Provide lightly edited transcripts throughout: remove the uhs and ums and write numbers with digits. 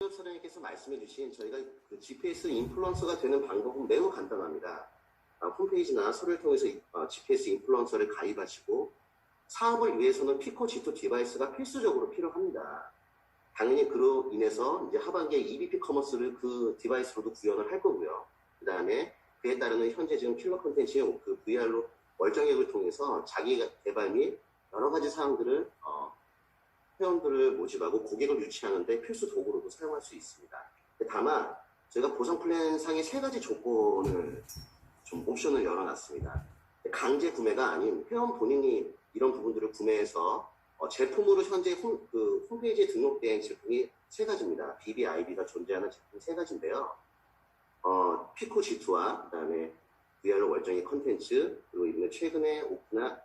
사장님께서 말씀해주신 저희가 그 GPS 인플루언서가 되는 방법은 매우 간단합니다. 홈페이지나 서류를 통해서 GPS 인플루언서를 가입하시고 사업을 위해서는 피코 G2 디바이스가 필수적으로 필요합니다. 당연히 그로 인해서 이제 하반기에 EBP 커머스를 그 디바이스로도 구현을 할 거고요. 그 다음에 그에 따르는 현재 지금 킬러 콘텐츠의 그 VR로 월정액을 통해서 자기 개발 및 여러 가지 사항들을 회원들을 모집하고 고객을 유치하는데 필수 도구로도 사용할 수 있습니다. 다만 저희가 보상 플랜 상의 3가지 조건을 좀 옵션을 열어놨습니다. 강제 구매가 아닌 회원 본인이 이런 부분들을 구매해서 제품으로 현재 홈페이지에 등록된 제품이 3가지입니다. BBIB가 존재하는 제품 3가지인데요. 피코 G2와 그 다음에 VR로 월정액 컨텐츠, 그리고 이번에 최근에 오프나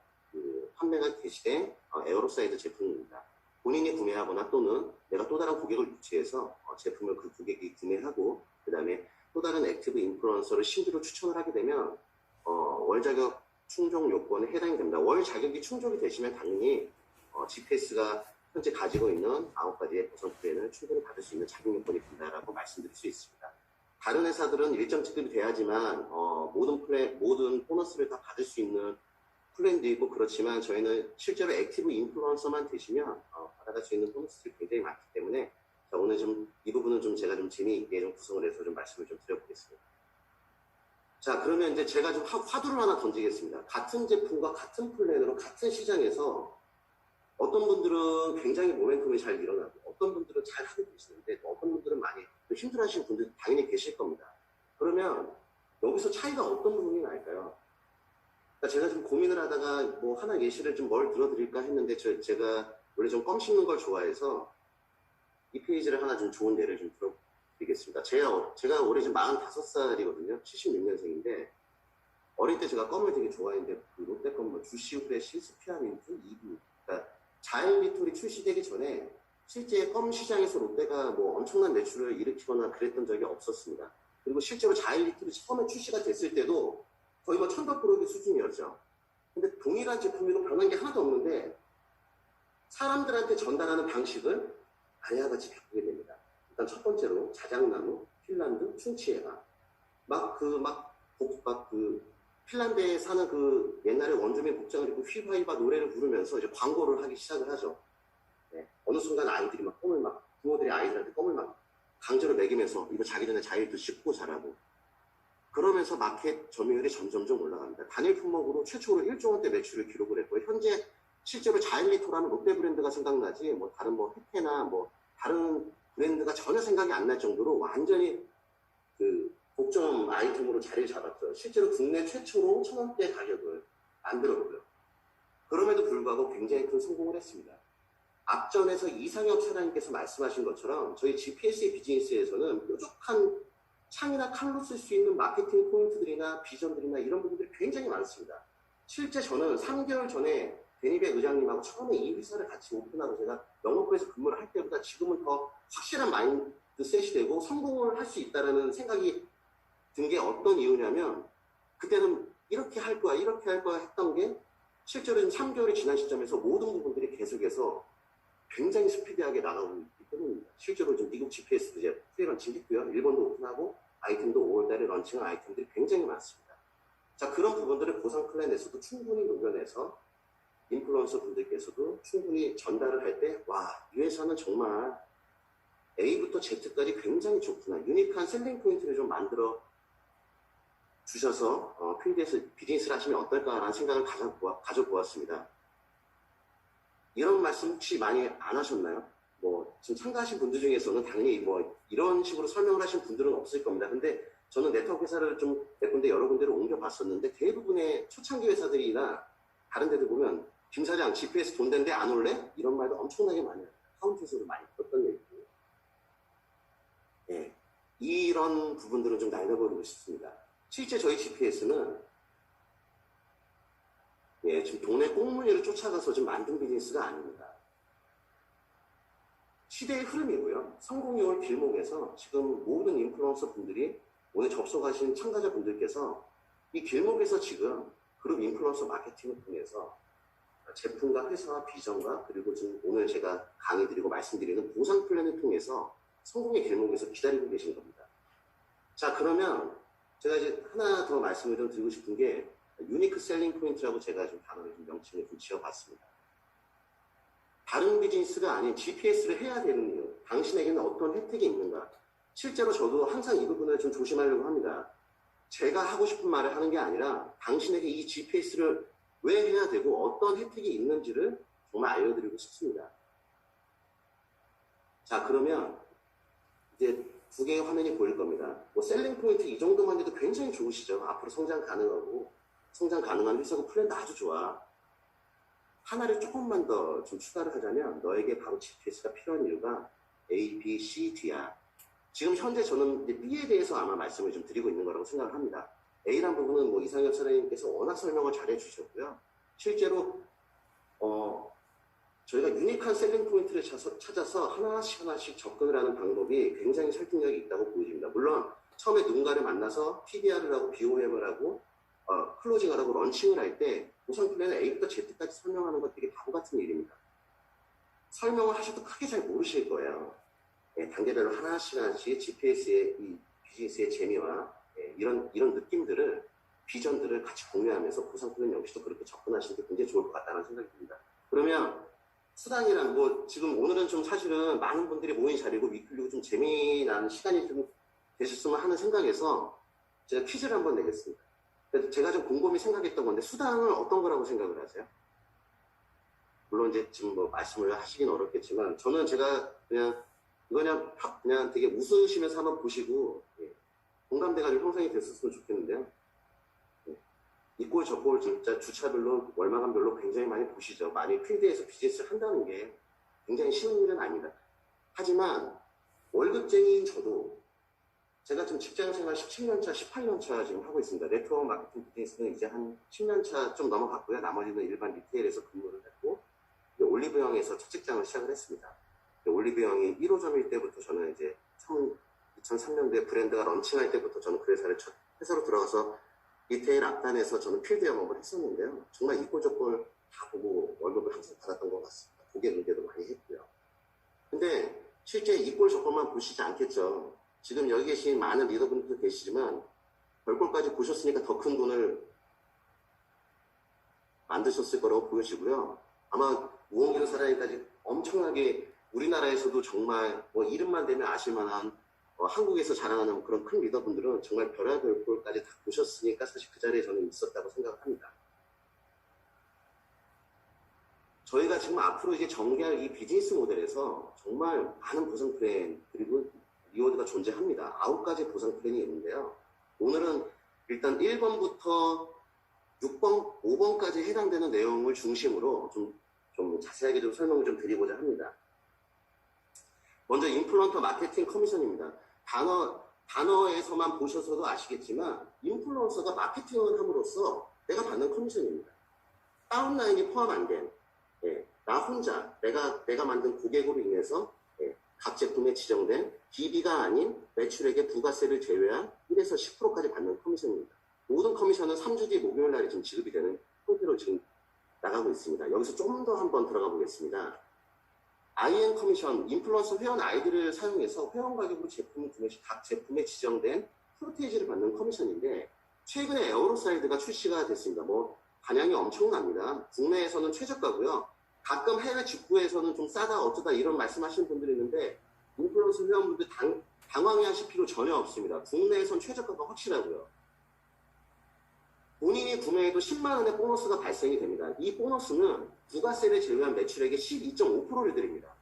판매가 개시된 에어로사이드 제품입니다. 본인이 구매하거나 또는 내가 또 다른 고객을 유치해서 제품을 그 고객이 구매하고 그 다음에 또 다른 액티브 인플루언서를 신규로 추천을 하게 되면 월 자격 충족 요건에 해당이 됩니다. 월 자격이 충족이 되시면 당연히 GPS가 현재 가지고 있는 9가지의 보상 플랜을 충분히 받을 수 있는 자격 요건이 된다라고 말씀드릴 수 있습니다. 다른 회사들은 일정 지급이 돼야지만 모든 보너스를 다 받을 수 있는 플랜도 있고 그렇지만 저희는 실제로 액티브 인플루언서만 되시면 받아갈 수 있는 보너스들이 굉장히 많기 때문에 자, 오늘 좀 이 부분은 좀 제가 좀 재미있게 좀 구성을 해서 좀 말씀을 좀 드려보겠습니다. 자, 그러면 이제 제가 좀 화두를 하나 던지겠습니다. 같은 제품과 같은 플랜으로 같은 시장에서 어떤 분들은 굉장히 모멘텀이 잘 일어나고 어떤 분들은 잘 하고 계시는데 어떤 분들은 많이 힘들어하시는 분들 당연히 계실 겁니다. 그러면 여기서 차이가 어떤 부분이 날까요? 그러니까 제가 좀 고민을 하다가 뭐 하나 예시를 좀 뭘 들어드릴까 했는데 제가 원래 좀 껌 씹는 걸 좋아해서 이 페이지를 하나 좀 좋은 예를 좀 들어드리겠습니다. 제가 올해 지금 45살이거든요. 76년생인데 어릴 때 제가 껌을 되게 좋아했는데 그 롯데 껌 뭐 주시 후레쉬, 스피아민트, 이브 그러니까 자일리톨이 출시되기 전에 실제 껌 시장에서 롯데가 뭐 엄청난 매출을 일으키거나 그랬던 적이 없었습니다. 그리고 실제로 자일리톨이 처음에 출시가 됐을 때도 거의 뭐 천덕꾸러기 수준이었죠. 근데 동일한 제품이고 변한 게 하나도 없는데 사람들한테 전달하는 방식을 아야같이 바꾸게 됩니다. 일단 첫 번째로 자작나무, 핀란드, 충치해가 핀란드에 사는 그 옛날에 원주민 복장을 입고 휘바이바 노래를 부르면서 이제 광고를 하기 시작을 하죠. 네. 어느 순간 아이들이 부모들이 아이들한테 껌을 강제로 먹이면서 이거 자기 전에 자일도 씹고 자라고. 그러면서 마켓 점유율이 점점점 올라갑니다. 단일 품목으로 최초로 1조 원대 매출을 기록을 했고요. 현재 실제로 자일리토라는 롯데 브랜드가 생각나지 뭐 다른 뭐 혜태나 뭐 다른 브랜드가 전혀 생각이 안 날 정도로 완전히 그 독점 아이템으로 자리를 잡았어요. 실제로 국내 최초로 1,000원대 가격을 만들었고요. 그럼에도 불구하고 굉장히 큰 성공을 했습니다. 앞전에서 이상엽 사장님께서 말씀하신 것처럼 저희 GPS의 비즈니스에서는 뾰족한 창이나 칼로 쓸 수 있는 마케팅 포인트들이나 비전들이나 이런 부분들이 굉장히 많습니다. 실제 저는 3개월 전에 데니백 의장님하고 처음에 이 회사를 같이 오픈하고 제가 영업부에서 근무를 할 때보다 지금은 더 확실한 마인드셋이 되고 성공을 할 수 있다는 생각이 든 게 어떤 이유냐면 그때는 이렇게 할 거야 했던 게 실제로 3개월이 지난 시점에서 모든 부분들이 계속해서 굉장히 스피디하게 나가고 있기 때문입니다. 실제로 지금 미국 GPS도 이제 프리런칭 했고요. 일본도 오픈하고 아이템도 5월달에 런칭한 아이템들이 굉장히 많습니다. 자, 그런 부분들을 보상 플랜에서도 충분히 녹여내서 인플루언서 분들께서도 충분히 전달을 할 때 와, 이 회사는 정말 A부터 Z까지 굉장히 좋구나. 유니크한 셀링 포인트를 좀 만들어 주셔서 필드에서 비즈니스를 하시면 어떨까라는 생각을 가져보았습니다. 이런 말씀 혹시 많이 안 하셨나요? 뭐 지금 참가하신 분들 중에서는 당연히 뭐 이런 식으로 설명을 하신 분들은 없을 겁니다. 근데 저는 네트워크 회사를 좀 몇 군데 여러 군데로 옮겨봤었는데 대부분의 초창기 회사들이나 다른 데들 보면 김 사장 GPS 돈 댄데 안 올래? 이런 말도 엄청나게 많이 합니다. 카운트에서도 많이 듣던 얘기고요. 네. 이런 부분들은 좀 날려버리고 싶습니다. 실제 저희 GPS는 지금 동네 꽁무니를 쫓아가서 좀 만든 비즈니스가 아닙니다. 시대의 흐름이고요. 성공의 길목에서 지금 모든 인플루언서 분들이 오늘 접속하신 참가자 분들께서 이 길목에서 지금 그룹 인플루언서 마케팅을 통해서 제품과 회사와 비전과 그리고 지금 오늘 제가 강의 드리고 말씀드리는 보상 플랜을 통해서 성공의 길목에서 기다리고 계신 겁니다. 자, 그러면 제가 이제 하나 더 말씀을 좀 드리고 싶은 게 유니크 셀링 포인트라고 제가 좀 단어를 좀 명칭을 좀 지어봤습니다. 다른 비즈니스가 아닌 GPS를 해야 되는 이유, 당신에게는 어떤 혜택이 있는가? 실제로 저도 항상 이 부분을 좀 조심하려고 합니다. 제가 하고 싶은 말을 하는 게 아니라 당신에게 이 GPS를 왜 해야 되고 어떤 혜택이 있는지를 정말 알려드리고 싶습니다. 자, 그러면 이제 두 개의 화면이 보일 겁니다. 뭐 셀링 포인트 이 정도만 해도 굉장히 좋으시죠. 앞으로 성장 가능하고 성장 가능한 회사고 플랜도 아주 좋아. 하나를 조금만 더 좀 추가를 하자면 너에게 바로 GPS가 필요한 이유가 A, B, C, D야. 지금 현재 저는 이제 B에 대해서 아마 말씀을 좀 드리고 있는 거라고 생각을 합니다. A란 부분은 뭐 이상엽 사장님께서 워낙 설명을 잘 해주셨고요. 실제로 저희가 유니크한 셀링 포인트를 찾아서 하나씩 접근을 하는 방법이 굉장히 설득력이 있다고 보여집니다. 물론 처음에 누군가를 만나서 PDR을 하고 BOM을 하고 클로징을 하고 런칭을 할 때 보상 플랜을 A부터 Z까지 설명하는 건 되게 바보 같은 일입니다. 설명을 하셔도 크게 잘 모르실 거예요. 단계별로 하나씩 GPS의 이 비즈니스의 재미와 이런 느낌들을 비전들을 같이 공유하면서 보상 플랜 역시도 그렇게 접근하시는 게 굉장히 좋을 것 같다는 생각이 듭니다. 그러면 수당이란 뭐 지금 오늘은 좀 사실은 많은 분들이 모인 자리고 위클리고 좀 재미나는 시간이 좀 되셨으면 하는 생각에서 제가 퀴즈를 한번 내겠습니다. 제가 좀 곰곰이 생각했던 건데 수당을 어떤 거라고 생각을 하세요? 물론 이제 지금 뭐 말씀을 하시긴 어렵겠지만 저는 제가 그냥 되게 웃으시면서 한번 보시고 공감대가 좀 형성이 됐었으면 좋겠는데요. 이꼴 저꼴 진짜 주차별로 월마감별로 굉장히 많이 보시죠. 많이 필드에서 비즈니스를 한다는 게 굉장히 쉬운 일은 아니다. 하지만 월급쟁이인 저도 제가 지금 직장생활 17년차, 18년차 지금 하고 있습니다. 네트워크 마케팅 비즈니스는 이제 한 10년차 좀 넘어갔고요. 나머지는 일반 리테일에서 근무를 했고 올리브영에서 첫 직장을 시작을 했습니다. 올리브영이 1호점일 때부터 저는 이제 2003년도에 브랜드가 런칭할 때부터 저는 그 회사를 첫 회사로 들어가서 리테일 앞단에서 저는 필드 영업을 했었는데요. 정말 이꼴저꼴 다 보고 월급을 항상 받았던 것 같습니다. 고객 응대도 많이 했고요. 근데 실제 이꼴저꼴만 보시지 않겠죠. 지금 여기 계신 많은 리더분들도 계시지만 별꼴까지 보셨으니까 더 큰 돈을 만드셨을 거라고 보여지고요. 아마 우원기로 사장님까지 엄청나게 우리나라에서도 정말 뭐 이름만 대면 아실만한 한국에서 자랑하는 그런 큰 리더분들은 정말 별의별 꼴까지 다 보셨으니까 사실 그 자리에 저는 있었다고 생각을 합니다. 저희가 지금 앞으로 이제 전개할 이 비즈니스 모델에서 정말 많은 보상 플랜 그리고 리워드가 존재합니다. 9가지 보상 플랜이 있는데요. 오늘은 일단 1번부터 6번, 5번까지 해당되는 내용을 중심으로 좀 자세하게 좀 설명을 좀 드리고자 합니다. 먼저 인플루언서 마케팅 커미션입니다. 단어에서만 보셔서도 아시겠지만 인플루언서가 마케팅을 함으로써 내가 받는 커미션입니다. 다운라인이 포함 안 된 나 혼자 내가 만든 고객으로 인해서 각 제품에 지정된 DB가 아닌 매출액의 부가세를 제외한 1에서 10%까지 받는 커미션입니다. 모든 커미션은 3주 뒤 목요일 날에 지금 지급이 되는 형태로 지금 나가고 있습니다. 여기서 좀 더 한번 들어가 보겠습니다. IN 커미션, 인플루언서 회원 아이디를 사용해서 회원 가격으로 제품을 구매 시 각 제품에 지정된 프로테이지를 받는 커미션인데 최근에 에어로사이드가 출시가 됐습니다. 뭐 반향이 엄청납니다. 국내에서는 최저가고요. 가끔 해외 직구에서는 좀 싸다 어쩌다 이런 말씀하시는 분들이 있는데 인플루언서 회원분들 당황해하실 필요 전혀 없습니다. 국내에선 최저가가 확실하고요. 본인이 구매해도 10만 원의 보너스가 발생이 됩니다. 이 보너스는 부가세를 제외한 매출액의 12.5%를 드립니다.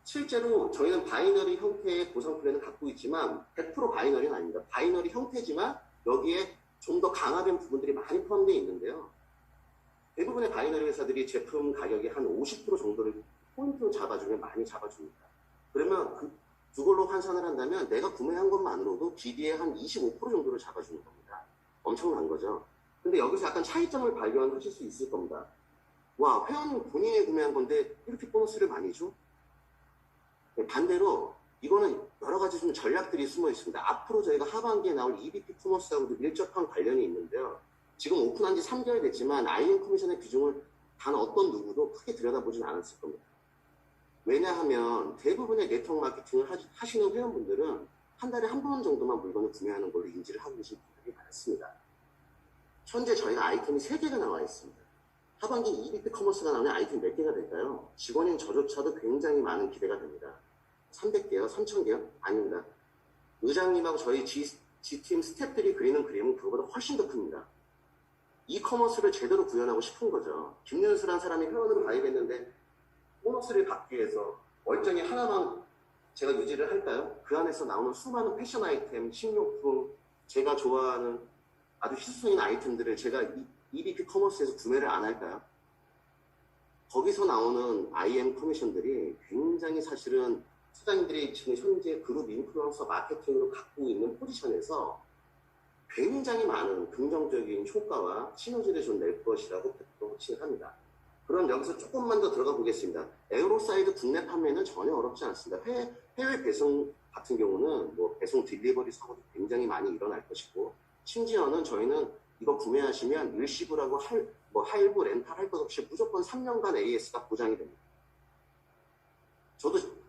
실제로 저희는 바이너리 형태의 보상 플랜을 갖고 있지만 100% 바이너리는 아닙니다. 바이너리 형태지만 여기에 좀 더 강화된 부분들이 많이 포함되어 있는데요. 대부분의 바이너리 회사들이 제품 가격의 한 50% 정도를 포인트로 잡아주면 많이 잡아줍니다. 그러면 그걸로 환산을 한다면 내가 구매한 것만으로도 BD의 한 25% 정도를 잡아주는 겁니다. 엄청난 거죠. 근데 여기서 약간 차이점을 발견하실 수 있을 겁니다. 와, 회원은 본인이 구매한 건데 이렇게 보너스를 많이 줘? 반대로 이거는 여러 가지 좀 전략들이 숨어 있습니다. 앞으로 저희가 하반기에 나올 EBP 커머스하고도 밀접한 관련이 있는데요. 지금 오픈한 지 3개월 됐지만 IN 커미션의 비중을 단 어떤 누구도 크게 들여다보진 않았을 겁니다. 왜냐하면 대부분의 네트워크 마케팅을 하시는 회원분들은 한 달에 한 번 정도만 물건을 구매하는 걸로 인지를 하고 계신 분들이 많습니다. 현재 저희가 아이템이 3개가 나와 있습니다. 하반기 EBP 커머스가 나오면 아이템 몇 개가 될까요? 직원인 저조차도 굉장히 많은 기대가 됩니다. 300개요? 3000개요? 아닙니다. 의장님하고 저희 G팀 스태프들이 그리는 그림은 그거보다 훨씬 더 큽니다. 이커머스를 제대로 구현하고 싶은 거죠. 김윤수란 사람이 회원으로 가입했는데 보너스를 받기 위해서 월정이 하나만 제가 유지를 할까요? 그 안에서 나오는 수많은 패션 아이템, 식료품, 제가 좋아하는 아주 희소성인 아이템들을 제가 EBP 커머스에서 구매를 안 할까요? 거기서 나오는 IM 커미션들이 굉장히 사실은 사장님들이 지금 현재 그룹 인플루언서 마케팅으로 갖고 있는 포지션에서 굉장히 많은 긍정적인 효과와 시너지를 좀 낼 것이라고 확신합니다. 그럼 여기서 조금만 더 들어가 보겠습니다. 에어로사이드 국내 판매는 전혀 어렵지 않습니다. 해외 배송 같은 경우는 뭐 배송 딜리버리 사고도 굉장히 많이 일어날 것이고, 심지어는 저희는 이거 구매하시면 일시불하고 할부 렌탈 할 것 없이 무조건 3년간 AS가 보장이 됩니다.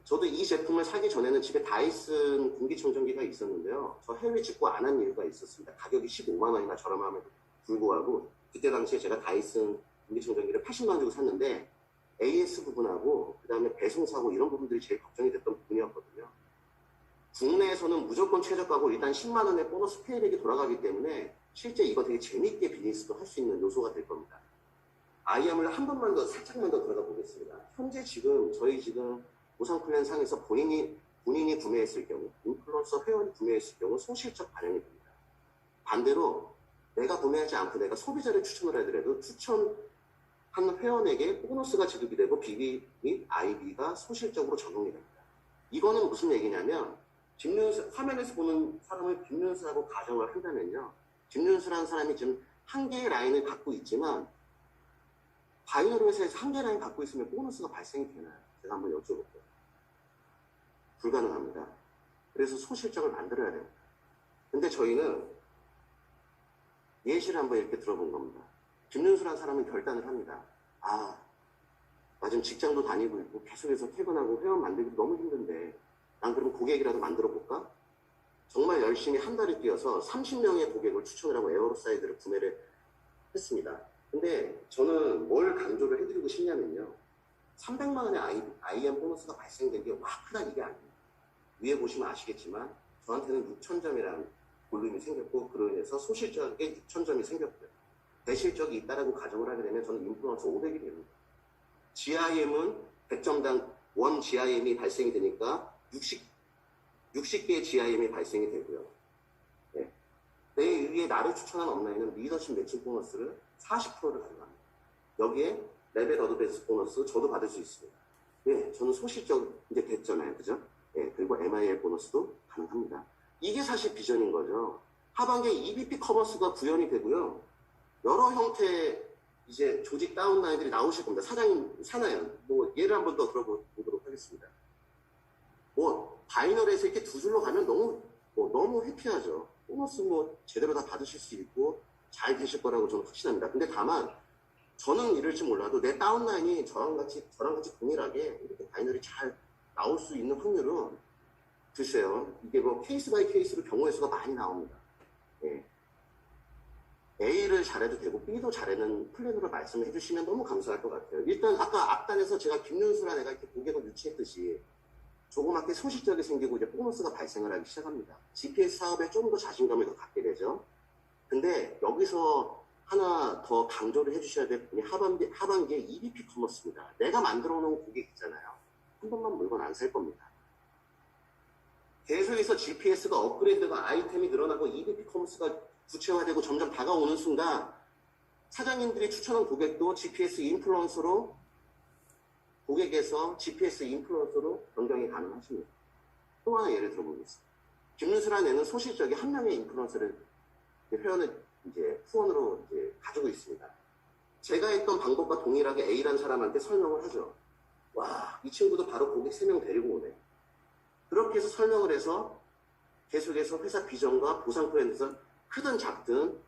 저도 이 제품을 사기 전에는 집에 다이슨 공기청정기가 있었는데요. 저 해외 직구 안 한 이유가 있었습니다. 가격이 15만 원이나 저렴함에도 불구하고 그때 당시에 제가 다이슨 공기청정기를 80만 원 주고 샀는데 AS 부분하고 그 다음에 배송사고 이런 부분들이 제일 걱정이 됐던 부분이었거든요. 국내에서는 무조건 최저가고 일단 10만 원의 보너스 페이백이 돌아가기 때문에 실제 이거 되게 재밌게 비즈니스도 할 수 있는 요소가 될 겁니다. IM을 한 번만 더 살짝만 더 들어가 보겠습니다. 현재 저희 보상 플랜 상에서 본인이 구매했을 경우, 인플루언서 회원이 구매했을 경우 소실적 반영이 됩니다. 반대로 내가 구매하지 않고 내가 소비자를 추천을 하더라도 추천한 회원에게 보너스가 지급이 되고 BB 및 IB가 소실적으로 적용이 됩니다. 이거는 무슨 얘기냐면 화면에서 보는 사람을 김윤수라고 가정을 한다면요. 김윤수라는 사람이 지금 한 개의 라인을 갖고 있지만 바이너리 회사에서 한 개의 라인 갖고 있으면 보너스가 발생이 되나요? 제가 한번 여쭤볼게요. 불가능합니다. 그래서 소실적을 만들어야 됩니다. 근데 저희는 예시를 한번 이렇게 들어본 겁니다. 김윤수라는 사람은 결단을 합니다. 나 지금 직장도 다니고 있고 계속해서 퇴근하고 회원 만들기도 너무 힘든데 난 그럼 고객이라도 만들어 볼까? 정말 열심히 한 달을 뛰어서 30명의 고객을 추천을 하고 에어로사이드를 구매를 했습니다. 근데 저는 뭘 강조를 해드리고 싶냐면요. 300만 원의 IM 보너스가 발생된 게 크다 이게 아닙니다. 위에 보시면 아시겠지만 저한테는 6,000점이라는 볼륨이 생겼고 그로 인해서 소실적에 6,000점이 생겼고요. 대실적이 있다라고 가정을 하게 되면 저는 인플루언서 500이 됩니다. GIM은 100점당 원 GIM이 발생이 되니까 60개의 GIM이 발생이 되고요. 네. 내 위에 나를 추천한 업라인은 리더십 매칭 보너스를 40%를 가져갑니다. 여기에 레벨 어드밴스 보너스 저도 받을 수 있습니다. 네, 저는 소실적 이제 됐잖아요. 그죠? 네, 그리고 MIL 보너스도 가능합니다. 이게 사실 비전인 거죠. 하반기에 EBP 커머스가 구현이 되고요. 여러 형태의 이제 조직 다운라인들이 나오실 겁니다. 사장님, 사나연. 예를 한번 더 들어보도록 하겠습니다. 바이너리에서 이렇게 두 줄로 가면 너무 해피하죠. 보너스 제대로 다 받으실 수 있고 잘 되실 거라고 저는 확신합니다. 근데 다만 저는 이럴지 몰라도 내 다운라인이 저랑 같이 동일하게 이렇게 바이너리 잘 나올 수 있는 확률은 글쎄요. 이게 케이스 바이 케이스로 경우의 수가 많이 나옵니다. 예. A를 잘해도 되고 B도 잘하는 플랜으로 말씀해 주시면 너무 감사할 것 같아요. 일단 아까 앞단에서 제가 김윤수라 내가 이렇게 고객을 유치했듯이 조그맣게 소실적이 생기고 이제 보너스가 발생을 하기 시작합니다. GPS 사업에 좀 더 자신감을 더 갖게 되죠. 근데 여기서 하나 더 강조를 해주셔야 될 부분이 하반기에 EBP 커머스입니다. 내가 만들어 놓은 고객 있잖아요. 한 번만 물건 안 살 겁니다. 계속해서 GPS가 업그레이드가 아이템이 늘어나고 EBP 커머스가 구체화되고 점점 다가오는 순간 사장님들이 추천한 고객도 GPS 인플루언서로 고객에서 GPS 인플루언서로 변경이 가능하십니다. 또 하나 예를 들어보겠습니다. 김윤수라는 애는 소실적인 한 명의 인플루언서를 회원을 후원으로 가지고 있습니다. 제가 했던 방법과 동일하게 A라는 사람한테 설명을 하죠. 이 친구도 바로 고객 3명 데리고 오네. 그렇게 해서 설명을 해서 계속해서 회사 비전과 보상 플랜에서 크든 작든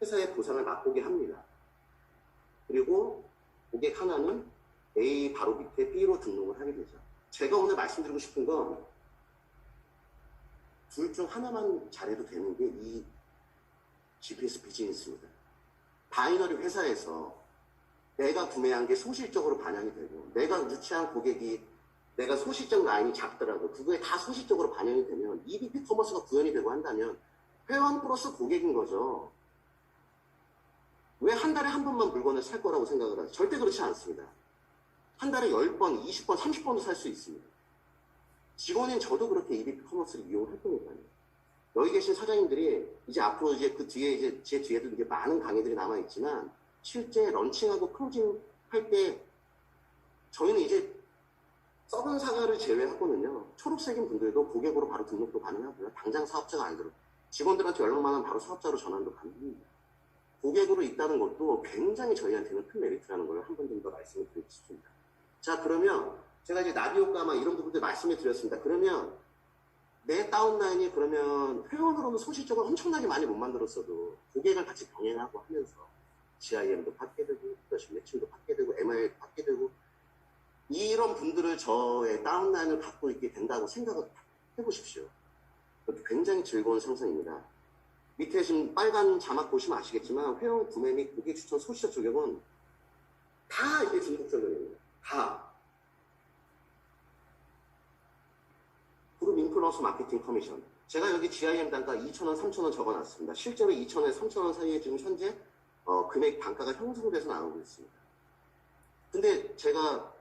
회사의 보상을 맛보게 합니다. 그리고 고객 하나는 A 바로 밑에 B로 등록을 하게 되죠. 제가 오늘 말씀드리고 싶은 건 둘 중 하나만 잘해도 되는 게 이 GPS 비즈니스입니다. 바이너리 회사에서 내가 구매한 게 소실적으로 반영이 되고 내가 유치한 고객이 내가 소실적 라인이 작더라도 그거에 다 소실적으로 반영이 되면 EBP 커머스가 구현이 되고 한다면 회원 플러스 고객인 거죠. 왜 한 달에 한 번만 물건을 살 거라고 생각을 하죠? 절대 그렇지 않습니다. 한 달에 10번, 20번, 30번도 살 수 있습니다. 직원인 저도 그렇게 EBP 커머스를 이용할 거니까요. 여기 계신 사장님들이 이제 앞으로 이제 그 뒤에 이제 제 뒤에도 이제 많은 강의들이 남아있지만 실제 런칭하고 클로징 할 때 저희는 이제 썩은 사과를 제외하고는요. 초록색인 분들도 고객으로 바로 등록도 가능하고요. 당장 사업자가 아니더라도 직원들한테 연락만 하면 바로 사업자로 전환도 가능합니다. 고객으로 있다는 것도 굉장히 저희한테는 큰 메리트라는 걸 한 번 좀 더 말씀을 드리고 싶습니다. 자, 그러면 제가 이제 나비효과 막 이런 부분들 말씀을 드렸습니다. 그러면 내 다운라인이 그러면 회원으로는 소실적으로 엄청나게 많이 못 만들었어도 고객을 같이 병행하고 하면서 GIM도 받게 되고 매칭도 받게 되고 MIL도 받게 되고 이런 분들을 저의 다운라인을 갖고 있게 된다고 생각을 해보십시오. 굉장히 즐거운 상상입니다. 밑에 지금 빨간 자막 보시면 아시겠지만 회원 구매 및 고객 추천 소실적 적용은 다 이게 중복 적용입니다. 다. 그룹 인플루언서 마케팅 커미션. 제가 여기 GIM 단가 2,000원, 3,000원 적어놨습니다. 실제로 2,000원, 3,000원 사이에 지금 현재 금액 단가가 형성돼서 나오고 있습니다. 근데 제가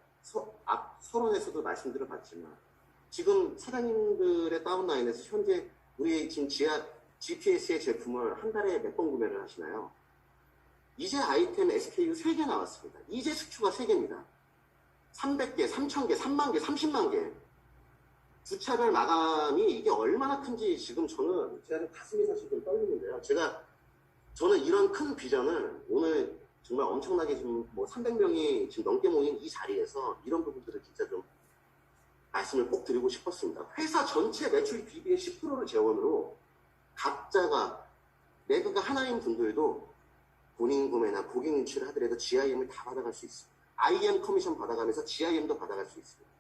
앞 서론에서도 말씀드려봤지만 지금 사장님들의 다운라인에서 현재 우리 지금 GPS의 제품을 한 달에 몇 번 구매를 하시나요? 이제 아이템 SKU 3개 나왔습니다. 이제 스큐가 3개입니다. 300개, 3000개, 3만 개, 30만 개. 주차별 마감이 이게 얼마나 큰지 지금 제가 가슴이 사실 좀 떨리는데요. 저는 이런 큰 비전을 오늘 정말 엄청나게 지금 뭐 300명이 지금 넘게 모인 이 자리에서 이런 부분들을 진짜 좀 말씀을 꼭 드리고 싶었습니다. 회사 전체 매출 비비의 10%를 재원으로 각자가 매그가 하나인 분들도 본인 구매나 고객 유치를 하더라도 GIM을 다 받아갈 수 있습니다. IM 커미션 받아가면서 GIM도 받아갈 수 있습니다.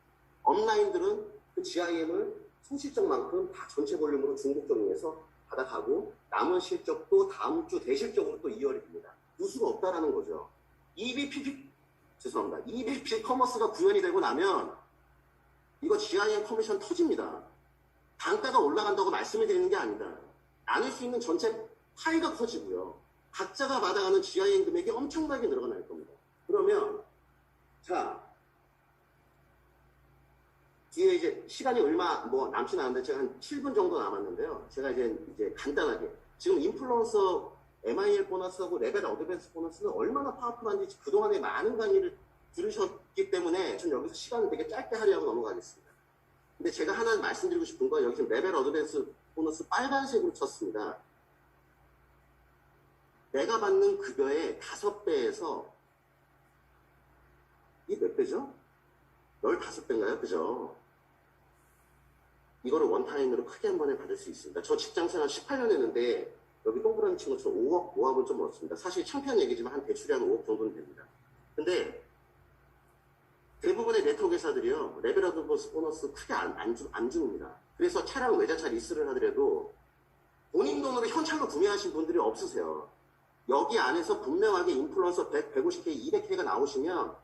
업라인들은 그 GIM을 소실적만큼 다 전체 볼륨으로 중복 적용해서 받아가고 남은 실적도 다음 주 대실적으로 또 이월이 됩니다. 누수가 없다라는 거죠. EBP 커머스가 구현이 되고 나면 이거 GIM 커미션 터집니다. 단가가 올라간다고 말씀을 드리는 게 아니다. 나눌 수 있는 전체 파이가 커지고요. 각자가 받아가는 GIM 금액이 엄청나게 늘어날 겁니다. 그러면 자 뒤에 이제 시간이 얼마 남진 않은데 제가 한 7분 정도 남았는데요. 제가 이제 간단하게 지금 인플루언서 MIL 보너스하고 레벨 어드밴스 보너스는 얼마나 파워풀한지 그동안에 많은 강의를 들으셨기 때문에 전 여기서 시간을 되게 짧게 하려고 넘어가겠습니다. 근데 제가 하나 말씀드리고 싶은 건 여기 지금 레벨 어드밴스 보너스 빨간색으로 쳤습니다. 내가 받는 급여의 5배에서 이 몇 배죠? 15배인가요? 그죠? 이거를 원타임으로 크게 한 번에 받을 수 있습니다. 저 직장생활 18년 했는데 여기 동그라미 친 것처럼 5억 모아본 좀 없습니다. 사실 창피한 얘기지만 한 대출이 한 5억 정도는 됩니다. 근데 대부분의 네트워크 회사들이요. 레벨 어드밴스 보너스 크게 안 줍니다. 그래서 차량 외제차 리스를 하더라도 본인 돈으로 현찰로 구매하신 분들이 없으세요. 여기 안에서 분명하게 인플루언서 100, 150K, 200K가 나오시면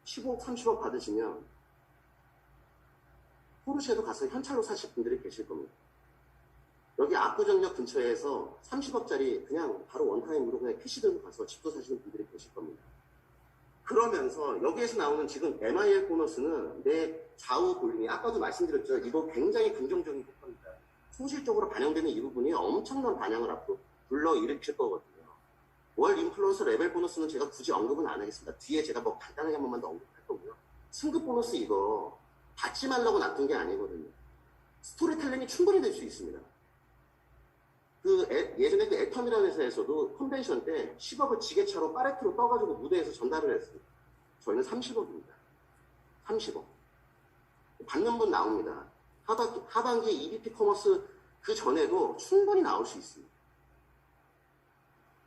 15억, 30억 받으시면 포르쉐도 가서 현찰로 사실 분들이 계실 겁니다. 여기 압구정역 근처에서 30억짜리 그냥 바로 원타임으로 그냥 캐시 들고 가서 집도 사시는 분들이 계실 겁니다. 그러면서 여기에서 나오는 지금 MIL 보너스는 내 좌우 볼륨이 아까도 말씀드렸죠. 이거 굉장히 긍정적인 효과입니다. 소실적으로 반영되는 이 부분이 엄청난 반향을 앞으로 불러일으킬 거거든요. 월 인플루언서 레벨 보너스는 제가 굳이 언급은 안 하겠습니다. 뒤에 제가 간단하게 한 번만 더 언급할 거고요. 승급 보너스 이거 받지 말라고 놔둔 게 아니거든요. 스토리텔링이 충분히 될 수 있습니다. 예전에 그 애텀이라는 회사에서도 컨벤션 때 10억을 지게차로 파레트로 떠가지고 무대에서 전달을 했습니다. 저희는 30억입니다. 30억. 받는 분 나옵니다. 하반기에 EBP 커머스 그 전에도 충분히 나올 수 있습니다.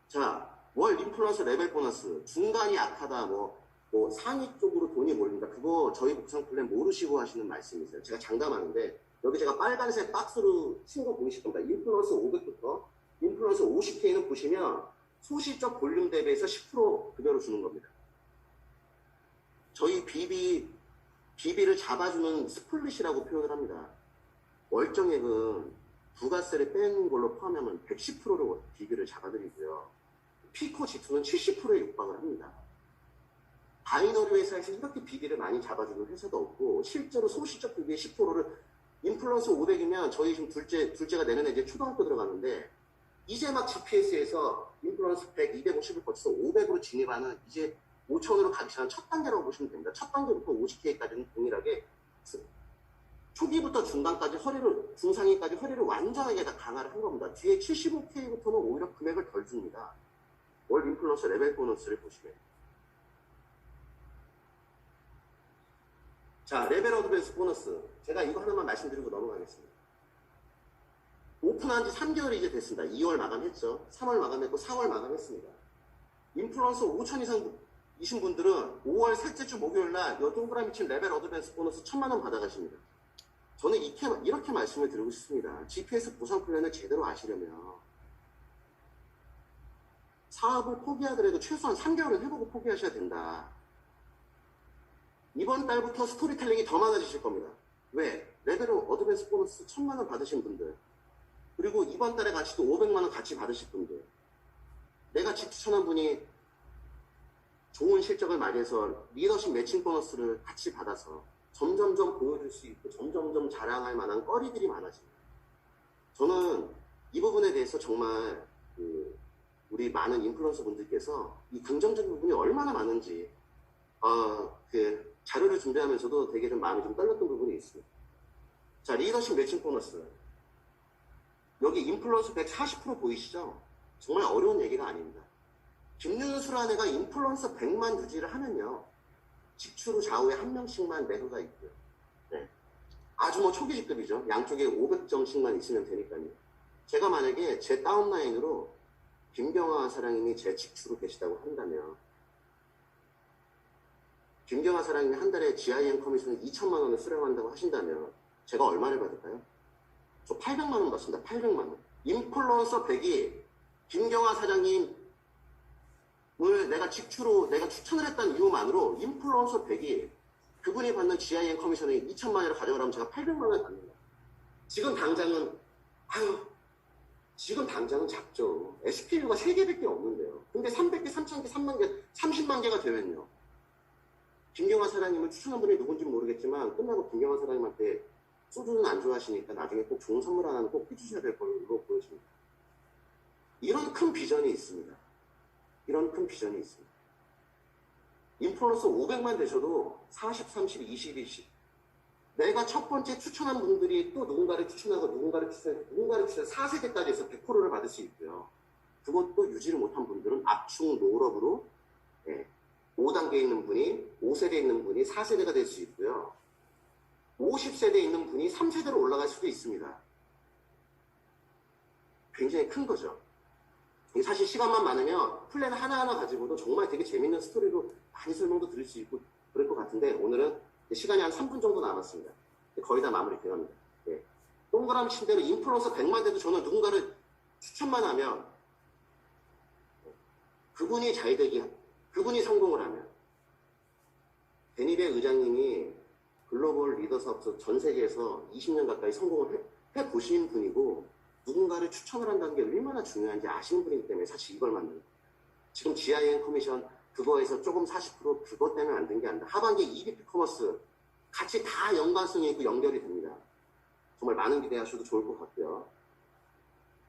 자, 월 인플루언서 레벨 보너스, 중간이 약하다, 뭐 상위 쪽으로 돈이 몰린다. 그거 저희 보상 플랜 모르시고 하시는 말씀이세요. 제가 장담하는데 여기 제가 빨간색 박스로 친 거 보이실 겁니다. 인플루언서 500부터 인플루언서 50K는 보시면 소시적 볼륨 대비해서 10% 급여로 주는 겁니다. 저희 비비를 잡아주는 스플릿이라고 표현을 합니다. 월정액은 부가세를 뺀 걸로 포함하면 110%로 비비를 잡아드리고요. 피코 G2는 70%에 육박을 합니다. 바이너리 회사에서 이렇게 비비를 많이 잡아주는 회사도 없고 실제로 소시적 비비의 10%를 인플루언서 500이면 저희 지금 둘째가 내년에 이제 초등학교 들어가는데 이제 막 GPS에서 인플루언서 100, 250을 거쳐서 500으로 진입하는 이제 5천으로 가기 시작한 첫 단계라고 보시면 됩니다. 첫 단계부터 50K까지는 동일하게 초기부터 중간까지 중상위까지 허리를 완전하게 다 강화를 한 겁니다. 뒤에 75K부터는 오히려 금액을 덜 줍니다. 월 인플루언서 레벨 보너스를 보시면. 자, 레벨 어드밴스 보너스. 제가 이거 하나만 말씀드리고 넘어가겠습니다. 오픈한 지 3개월이 이제 됐습니다. 2월 마감했죠. 3월 마감했고 4월 마감했습니다. 인플루언서 5천 이상이신 분들은 5월 셋째 주 목요일 날 요 동그라미 친 레벨 어드밴스 보너스 1,000만 원 받아가십니다. 저는 이렇게 말씀을 드리고 싶습니다. GPS 보상 플랜을 제대로 아시려면 사업을 포기하더라도 최소한 3개월은 해보고 포기하셔야 된다. 이번 달부터 스토리텔링이 더 많아지실 겁니다. 왜? 레벨 어드밴스 보너스 1,000만 원 받으신 분들, 그리고 이번 달에 같이 또 500만 원 같이 받으실 분들, 내가 추천한 분이 좋은 실적을 말해서 리더십 매칭 보너스를 같이 받아서 점점점 보여줄 수 있고 점점점 자랑할 만한 거리들이 많아집니다. 저는 이 부분에 대해서 정말 우리 많은 인플루언서 분들께서 이 긍정적인 부분이 얼마나 많은지 자료를 준비하면서도 되게 좀 마음이 좀 떨렸던 부분이 있습니다. 자, 리더십 매칭 보너스. 여기 인플루언서 140% 보이시죠? 정말 어려운 얘기가 아닙니다. 김윤수라는 애가 인플루언서 100만 유지를 하면요. 직추 후 좌우에 한 명씩만 매도가 있고요. 네. 아주 뭐 초기 직급이죠. 양쪽에 500점씩만 있으면 되니까요. 제가 만약에 제 다운라인으로 김경화 사장님이 제 직추로 계시다고 한다면 김경화 사장님이 한 달에 GIM 커미션을 2천만 원을 수령한다고 하신다면 제가 얼마를 받을까요? 저 800만 원 받습니다. 800만 원. 인플루언서 100이 김경화 사장님을 내가 추천을 했다는 이유만으로 인플루언서 100이 그분이 받는 GIM 커미션을 2천만 원을 가져가라면 제가 800만 원을 받는다. 지금 당장은 작죠. SKU가 3개밖에 없는데요. 근데 300개, 3,000개, 3만 개, 30만 개가 되면요. 김경화 사장님을 추천한 분이 누군지 모르겠지만 끝나고 김경화 사장님한테 소주는 안 좋아하시니까 나중에 꼭 좋은 선물 하나는 꼭 해주셔야 될 걸로 보여집니다. 이런 큰 비전이 있습니다. 인플루언서 500만 되셔도 40, 30, 20, 20 내가 첫 번째 추천한 분들이 또 누군가를 추천해서 4세대까지 해서 100%를 받을 수 있고요. 그것도 유지를 못한 분들은 압축 노럽으로 5단계에 있는 분이 5세대에 있는 분이 4세대가 될 수 있고요. 50세대에 있는 분이 3세대로 올라갈 수도 있습니다. 굉장히 큰 거죠. 사실 시간만 많으면 플랜 하나하나 가지고도 정말 되게 재밌는 스토리로 많이 설명도 드릴 수 있고 그럴 것 같은데 오늘은 시간이 한 3분 정도 남았습니다. 거의 다 마무리 돼갑니다. 동그라미 친 대로 인플루언서 100만 대도 저는 누군가를 추천만 하면 그분이 성공을 하면 데니베 의장님이 글로벌 리더 사업소 전 세계에서 20년 가까이 성공을 해보신 분이고 누군가를 추천을 한다는 게 얼마나 중요한지 아시는 분이기 때문에 사실 이걸 만듭니다. 지금 GIM 커미션 그거에서 조금 40% 그것 때문에 만든 게 아니라 하반기 EBP 커머스 같이 다 연관성이 있고 연결이 됩니다. 정말 많은 기대하셔도 좋을 것 같고요.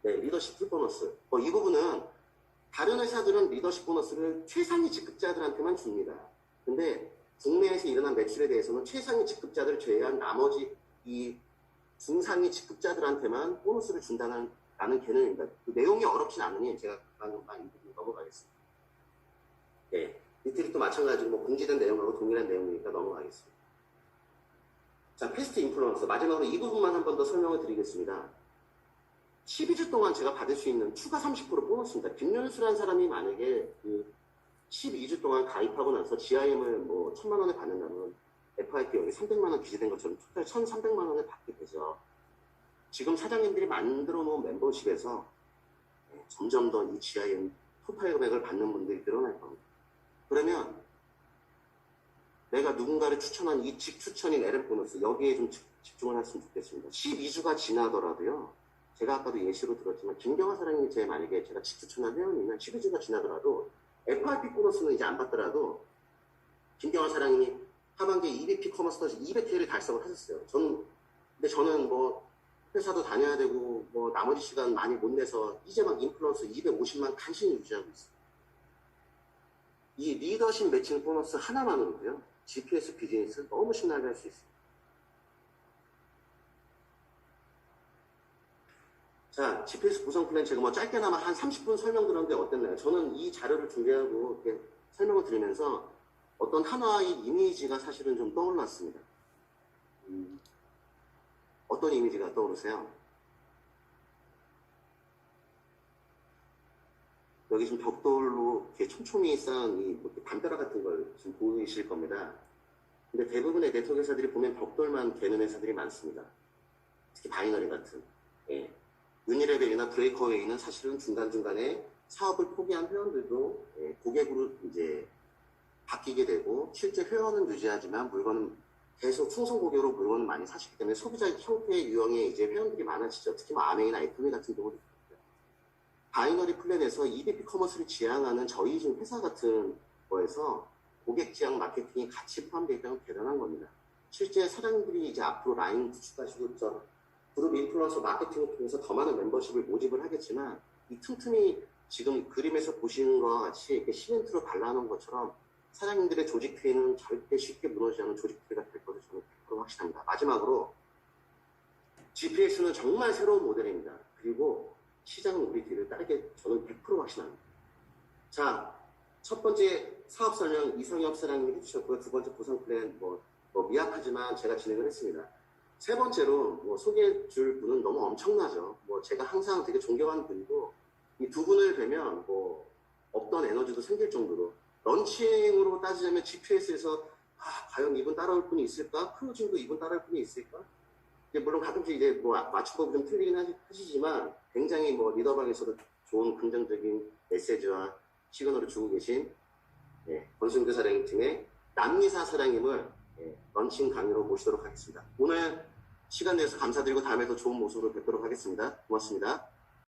네, 리더십 보너스. 이 부분은 다른 회사들은 리더십 보너스를 최상위 직급자들한테만 줍니다. 근데 국내에서 일어난 매출에 대해서는 최상위 직급자들을 제외한 나머지 이 중상위 직급자들한테만 보너스를 준다는 개념입니다. 그 내용이 어렵진 않으니 제가 방금만 넘어가겠습니다. 네, 이틀이 또 마찬가지로 공지된 내용하고 동일한 내용이니까 넘어가겠습니다. 자, 패스트 인플루언서. 마지막으로 이 부분만 한 번 더 설명을 드리겠습니다. 12주 동안 제가 받을 수 있는 추가 30% 보너스입니다. 김윤수라는 사람이 만약에 12주 동안 가입하고 나서 GIM을 뭐 1,000만 원에 받는다면 FIP 여기 300만 원 기재된 것처럼 토탈 1,300만 원을 받게 되죠. 지금 사장님들이 만들어 놓은 멤버십에서 점점 더 이 GIM 토탈 금액을 받는 분들이 늘어날 겁니다. 그러면 내가 누군가를 추천한 이 직추천인 LM 보너스 여기에 좀 집중을 했으면 좋겠습니다. 12주가 지나더라도요. 제가 아까도 예시로 들었지만 김경화 사장님이 만약에 제가 직추천한 회원이면 12주가 지나더라도 FRP 보너스는 이제 안 받더라도 김경화 사장님이 하반기에 EBP 커머스터즈 200회를 달성을 하셨어요. 근데 저는 뭐 회사도 다녀야 되고 뭐 나머지 시간 많이 못 내서 이제 막 인플루언서 250만 간신히 유지하고 있어요. 이 리더십 매칭 보너스 하나만으로도요. GPS 비즈니스 너무 신나게 할 수 있어요. 자, GPS 구성 플랜 제가 뭐 짧게나마 한 30분 설명드렸는데 어땠나요? 저는 이 자료를 준비하고 이렇게 설명을 드리면서 어떤 하나의 이미지가 사실은 좀 떠올랐습니다. 어떤 이미지가 떠오르세요? 여기 지금 벽돌로 이렇게 촘촘히 쌓은 이 담벼락 같은 걸 지금 보이실 겁니다. 근데 대부분의 네트워크 회사들이 보면 벽돌만 개는 회사들이 많습니다. 특히 바이너리 같은. 예. 유니레벨이나 브레이커웨이는 사실은 중간중간에 사업을 포기한 회원들도 고객으로 이제 바뀌게 되고 실제 회원은 유지하지만 물건은 계속 충성 고객으로 물건을 많이 사시기 때문에 소비자 형태의 유형의 이제 회원들이 많아지죠. 특히 뭐 아메이나 FB 같은 경우도 있고요. 바이너리 플랜에서 EBP 커머스를 지향하는 저희 지금 회사 같은 거에서 고객 지향 마케팅이 같이 포함되어 있다는 건 대단한 겁니다. 실제 사장님들이 이제 앞으로 라인 구축하시고 그룹 인플루언서 마케팅을 통해서 더 많은 멤버십을 모집을 하겠지만 이 틈틈이 지금 그림에서 보시는 것과 같이 이렇게 시멘트로 발라놓은 것처럼 사장님들의 조직 회의는 절대 쉽게 무너지지 않는 조직 회의가 될 것을 저는 100% 확신합니다. 마지막으로 GPS는 정말 새로운 모델입니다. 그리고 시장은 우리 뒤를 따르게 저는 100% 확신합니다. 자, 첫 번째 사업 설명 이성엽 사장님이 해주셨고요. 두 번째 구성 플랜 미약하지만 제가 진행을 했습니다. 세 번째로 소개해 줄 분은 너무 엄청나죠. 제가 항상 되게 존경하는 분이고 이 두 분을 뵈면 없던 에너지도 생길 정도로 런칭으로 따지자면 GPS에서 과연 이분 따라올 분이 있을까? 크루징도 이분 따라올 분이 있을까? 물론 가끔씩 이제 맞춤법이 좀 틀리긴 하시지만 굉장히 리더방에서도 좋은 긍정적인 메시지와 시그널을 주고 계신 권순규 사장님팀의 남미사 사장님을 런칭 강의로 모시도록 하겠습니다. 오늘 시간 내서 감사드리고 다음에 더 좋은 모습으로 뵙도록 하겠습니다. 고맙습니다.